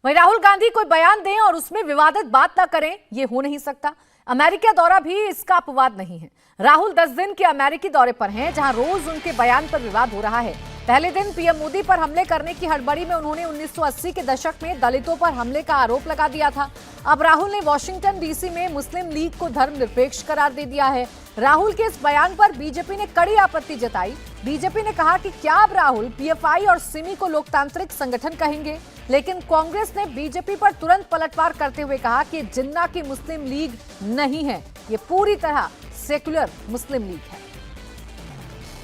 वहीं राहुल गांधी कोई बयान दें और उसमें विवादित बात ना करें, यह हो नहीं सकता। अमेरिका दौरा भी इसका अपवाद नहीं है। राहुल 10 दिन के अमेरिकी दौरे पर हैं, जहां रोज उनके बयान पर विवाद हो रहा है। पहले दिन पीएम मोदी पर हमले करने की हड़बड़ी में उन्होंने 1980 के दशक में दलितों पर हमले का आरोप लगा दिया था। अब राहुल ने वॉशिंगटन डीसी में मुस्लिम लीग को धर्मनिरपेक्ष करार दे दिया है। राहुल के इस बयान पर बीजेपी ने कड़ी आपत्ति जताई। बीजेपी ने कहा कि क्या अब राहुल पीएफआई और सिमी को लोकतांत्रिक संगठन कहेंगे, लेकिन कांग्रेस ने बीजेपी पर तुरंत पलटवार करते हुए कहा कि जिन्ना की मुस्लिम लीग नहीं है, ये पूरी तरह सेक्युलर मुस्लिम लीग है।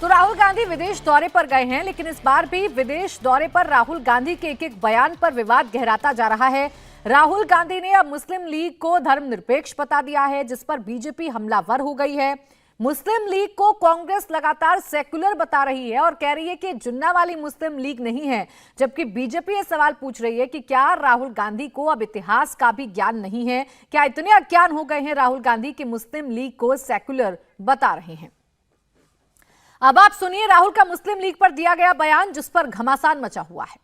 तो राहुल गांधी विदेश दौरे पर गए हैं, लेकिन इस बार भी विदेश दौरे पर राहुल गांधी के एक बयान पर विवाद गहराता जा रहा है। राहुल गांधी ने अब मुस्लिम लीग को धर्मनिरपेक्ष बता दिया है, जिस पर बीजेपी हमलावर हो गई है। मुस्लिम लीग को कांग्रेस लगातार सेक्युलर बता रही है और कह रही है कि जिन्ना वाली मुस्लिम लीग नहीं है, जबकि बीजेपी ये सवाल पूछ रही है कि क्या राहुल गांधी को अब इतिहास का भी ज्ञान नहीं है? क्या इतने अज्ञान हो गए हैं राहुल गांधी कि मुस्लिम लीग को सेक्युलर बता रहे हैं? अब आप सुनिए राहुल का मुस्लिम लीग पर दिया गया बयान, जिस पर घमासान मचा हुआ है।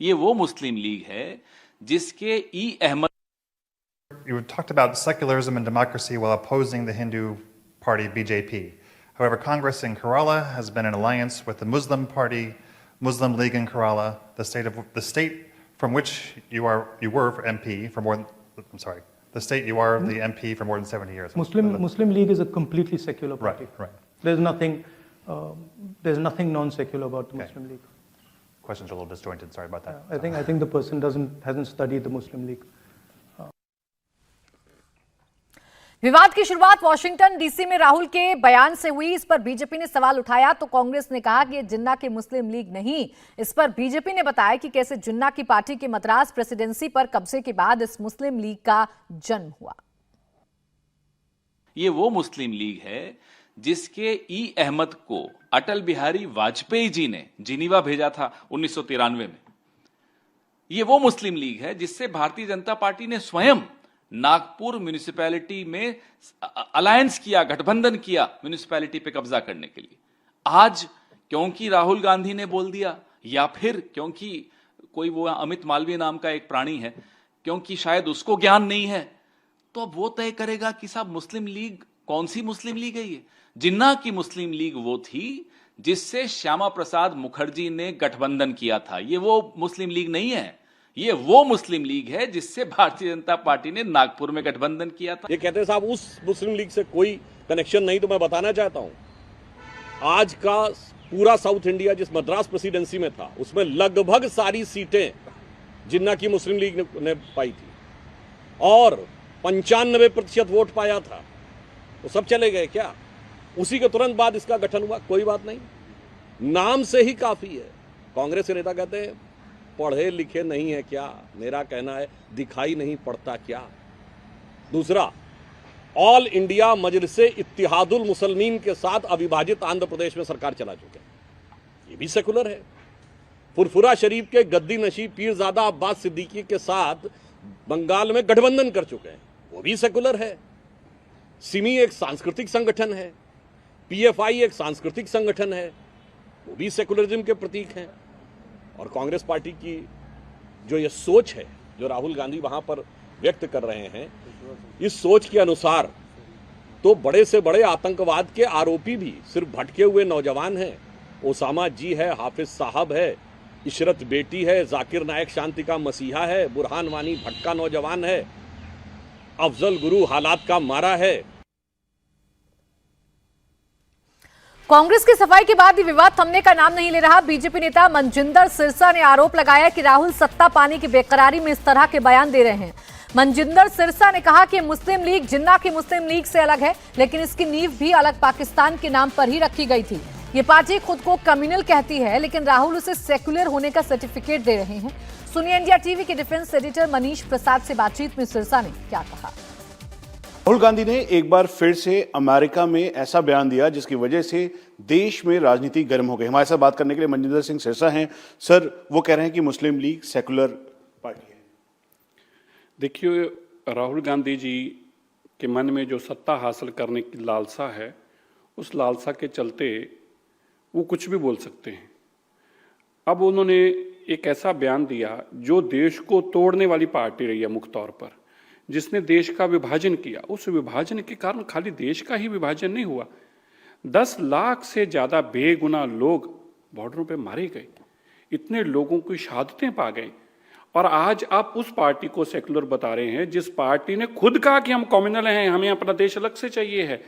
ये वो मुस्लिम लीग है जिसके Ahmad You talked about secularism and democracy while opposing the Hindu party BJP. However, Congress in Kerala has been in alliance with the Muslim party, Muslim League in Kerala, the state from which you were MP for more than, the state you are the MP for more than 70 years. Muslim League is a completely secular party. Right. There's nothing non-secular about the Muslim League. Questions are a little disjointed. Sorry about that. I think the person hasn't studied the Muslim League. विवाद की शुरुआत Washington DC में राहुल के बयान से हुई। इस पर बीजेपी ने सवाल उठाया तो कांग्रेस ने कहा कि ये जिन्ना की मुस्लिम लीग नहीं। इस पर बीजेपी ने बताया कि कैसे जिन्ना की पार्टी के मद्रास प्रेसिडेंसी पर कब्जे के बाद इस मुस्लिम लीग का जन्म हुआ। ये वो मुस्लिम लीग है जिसके अहमद को अटल बिहारी वाजपेयी जी ने जिनीवा भेजा था 1993 में। ये वो मुस्लिम लीग है जिससे भारतीय जनता पार्टी ने स्वयं नागपुर म्युनिसिपैलिटी में अलायंस किया, गठबंधन किया म्युनिसिपैलिटी पे कब्जा करने के लिए। आज क्योंकि राहुल गांधी ने बोल दिया, या फिर क्योंकि कोई वो अमित मालवीय नाम का एक प्राणी है, क्योंकि शायद उसको ज्ञान नहीं है, तो अब वो तय करेगा कि साहब मुस्लिम लीग कौन सी मुस्लिम लीग है। ये जिन्ना की मुस्लिम लीग वो थी जिससे श्यामा प्रसाद मुखर्जी ने गठबंधन किया था। ये वो मुस्लिम लीग नहीं है, ये वो मुस्लिम लीग है जिससे भारतीय जनता पार्टी ने नागपुर में गठबंधन किया था। ये कहते हैं साहब उस मुस्लिम लीग से कोई कनेक्शन नहीं, तो मैं बताना चाहता हूं आज का पूरा साउथ इंडिया जिस मद्रास प्रेसिडेंसी में था उसमें लगभग सारी सीटें जिन्ना की मुस्लिम लीग ने पाई थी और 95% वोट पाया था। तो सब चले गए क्या? उसी के तुरंत बाद इसका गठन हुआ। कोई बात नहीं, नाम से ही काफी है। कांग्रेस के नेता कहते हैं पढ़े लिखे नहीं है क्या? मेरा कहना है दिखाई नहीं पड़ता क्या? दूसरा, ऑल इंडिया मजलिसे इत्तिहादुल मुसलमीन के साथ अविभाजित आंध्र प्रदेश में सरकार चला चुके हैं, ये भी सेकुलर है। फुरफुरा शरीफ के गद्दी नशीब पीरजादा अब्बास सिद्दीकी के साथ बंगाल में गठबंधन कर चुके हैं, वो भी सेकुलर है। सिमी एक सांस्कृतिक संगठन है, पीएफआई एक सांस्कृतिक संगठन है, वो भी सेकुलरिज्म के प्रतीक हैं। और कांग्रेस पार्टी की जो ये सोच है जो राहुल गांधी वहां पर व्यक्त कर रहे हैं, इस सोच के अनुसार तो बड़े से बड़े आतंकवाद के आरोपी भी सिर्फ भटके हुए नौजवान हैं। ओसामा जी है, हाफिज साहब है, इशरत बेटी है, जाकिर नायक शांति का मसीहा है, बुरहान वानी भटका नौजवान है, अफजल गुरु हालात का मारा है। कांग्रेस की सफाई के बाद ये विवाद थमने का नाम नहीं ले रहा। बीजेपी नेता मनजिंदर सिरसा ने आरोप लगाया कि राहुल सत्ता पाने की बेकरारी में इस तरह के बयान दे रहे हैं। मनजिंदर सिरसा ने कहा कि मुस्लिम लीग जिन्ना की मुस्लिम लीग से अलग है, लेकिन इसकी नींव भी अलग पाकिस्तान के नाम पर ही रखी गई थी। ये पार्टी खुद को कम्युनल कहती है, लेकिन राहुल उसे सेक्युलर होने का सर्टिफिकेट दे रहे हैं। सुनिए इंडिया टीवी के डिफेंस एडिटर मनीष प्रसाद से बातचीत में सिरसा ने क्या कहा। राहुल गांधी ने एक बार फिर से अमेरिका में ऐसा बयान दिया जिसकी वजह से देश में राजनीति गर्म हो गई। हमारे साथ बात करने के लिए मनजिंदर सिंह सिरसा हैं। सर, वो कह रहे हैं कि मुस्लिम लीग सेकुलर पार्टी है। देखिए, राहुल गांधी जी के मन में जो सत्ता हासिल करने की लालसा है, उस लालसा के चलते वो कुछ भी बोल सकते हैं। अब उन्होंने एक ऐसा बयान दिया जो देश को तोड़ने वाली पार्टी रही है मुख्य तौर पर, जिसने देश का विभाजन किया। उस विभाजन के कारण खाली देश का ही विभाजन नहीं हुआ, 10 लाख से ज्यादा बेगुनाह लोग बॉर्डरों पे मारे गए, इतने लोगों की शहादतें पा गए। और आज आप उस पार्टी को सेकुलर बता रहे हैं जिस पार्टी ने खुद कहा कि हम कम्युनल हैं, हमें अपना देश अलग से चाहिए है।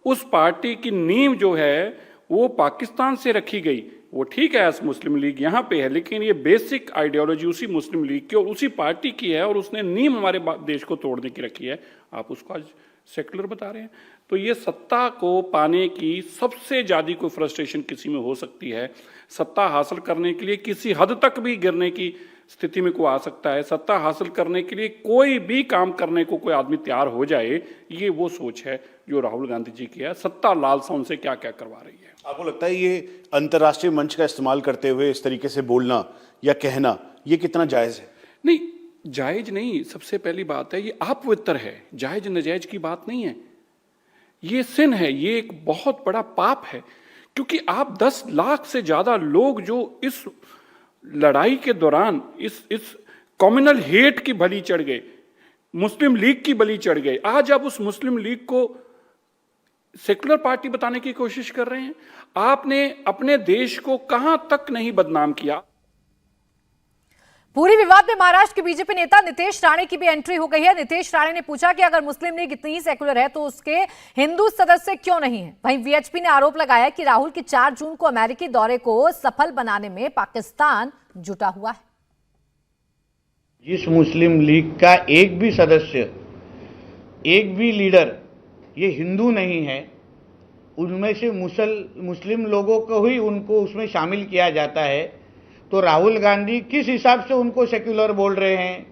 उस पार्टी की नींव जो है वो पाकिस्तान से रखी गई। वो ठीक है, एस मुस्लिम लीग यहाँ पे है, लेकिन ये बेसिक आइडियोलॉजी उसी मुस्लिम लीग की और उसी पार्टी की है और उसने नींव हमारे देश को तोड़ने की रखी है। आप उसको आज सेकुलर बता रहे हैं। तो ये सत्ता को पाने की सबसे ज्यादा कोई फ्रस्ट्रेशन किसी में हो सकती है। सत्ता हासिल करने के लिए किसी हद तक भी गिरने की स्थिति में कोई आ सकता है। सत्ता हासिल करने के लिए कोई भी काम करने को कोई आदमी तैयार हो जाए, ये वो सोच है जो राहुल गांधी जी की है। सत्ता लालसा उनसे क्या क्या करवा रही है। आपको लगता है ये अंतर्राष्ट्रीय मंच का इस्तेमाल करते हुए इस तरीके से बोलना या कहना ये कितना जायज है? नहीं, जायज नहीं। सबसे पहली बात है ये अपवित्र है, जायज नजायज की बात नहीं है। ये सिन है, ये एक बहुत बड़ा पाप है, क्योंकि आप 10 लाख से ज्यादा लोग जो इस लड़ाई के दौरान इस कम्युनल हेट की बलि चढ़ गए, मुस्लिम लीग की बलि चढ़ गए। आज आप उस मुस्लिम लीग को सेकुलर पार्टी बताने की कोशिश कर रहे हैं। आपने अपने देश को कहां तक नहीं बदनाम किया। पूरी विवाद में महाराष्ट्र के बीजेपी नेता नितेश राणे की भी एंट्री हो गई है। नितेश राणे ने पूछा कि अगर मुस्लिम लीग इतनी ही सेकुलर है तो उसके हिंदू सदस्य क्यों नहीं है। वहीं वीएचपी ने आरोप लगाया कि राहुल की 4 जून को अमेरिकी दौरे को सफल बनाने में पाकिस्तान जुटा हुआ है। जिस मुस्लिम लीग का एक भी सदस्य, एक भी लीडर ये हिंदू नहीं है, उनमें से मुस्लिम लोगों को ही उनको उसमें शामिल किया जाता है, तो राहुल गांधी किस हिसाब से उनको सेक्युलर बोल रहे हैं?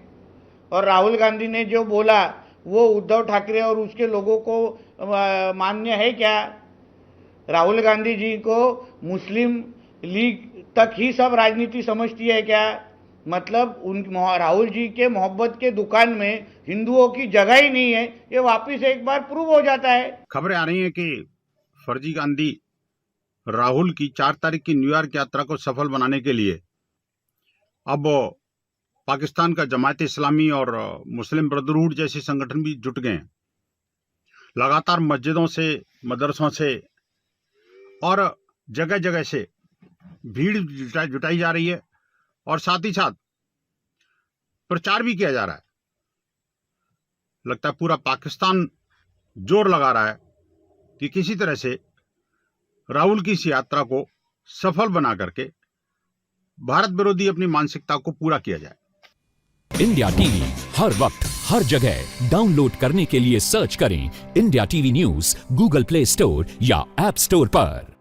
और राहुल गांधी ने जो बोला वो उद्धव ठाकरे और उसके लोगों को मान्य है क्या? राहुल गांधी जी को मुस्लिम लीग तक ही सब राजनीति समझती है क्या? मतलब राहुल जी के मोहब्बत के दुकान में हिंदुओं की जगह ही नहीं है, ये वापिस एक बार प्रूव हो जाता है। खबरें आ रही हैं कि फर्जी गांधी राहुल की 4 तारीख की न्यूयॉर्क यात्रा को सफल बनाने के लिए अब पाकिस्तान का जमात इस्लामी और मुस्लिम ब्रदरहुड जैसे संगठन भी जुट गए हैं। लगातार मस्जिदों से, मदरसों से और जगह जगह से भीड़ जुटाई जा रही है और साथ ही साथ प्रचार भी किया जा रहा है। लगता है पूरा पाकिस्तान जोर लगा रहा है कि किसी तरह से राहुल की इस यात्रा को सफल बना करके भारत विरोधी अपनी मानसिकता को पूरा किया जाए। इंडिया टीवी हर वक्त हर जगह डाउनलोड करने के लिए सर्च करें India TV news Google play store या ऐप स्टोर पर।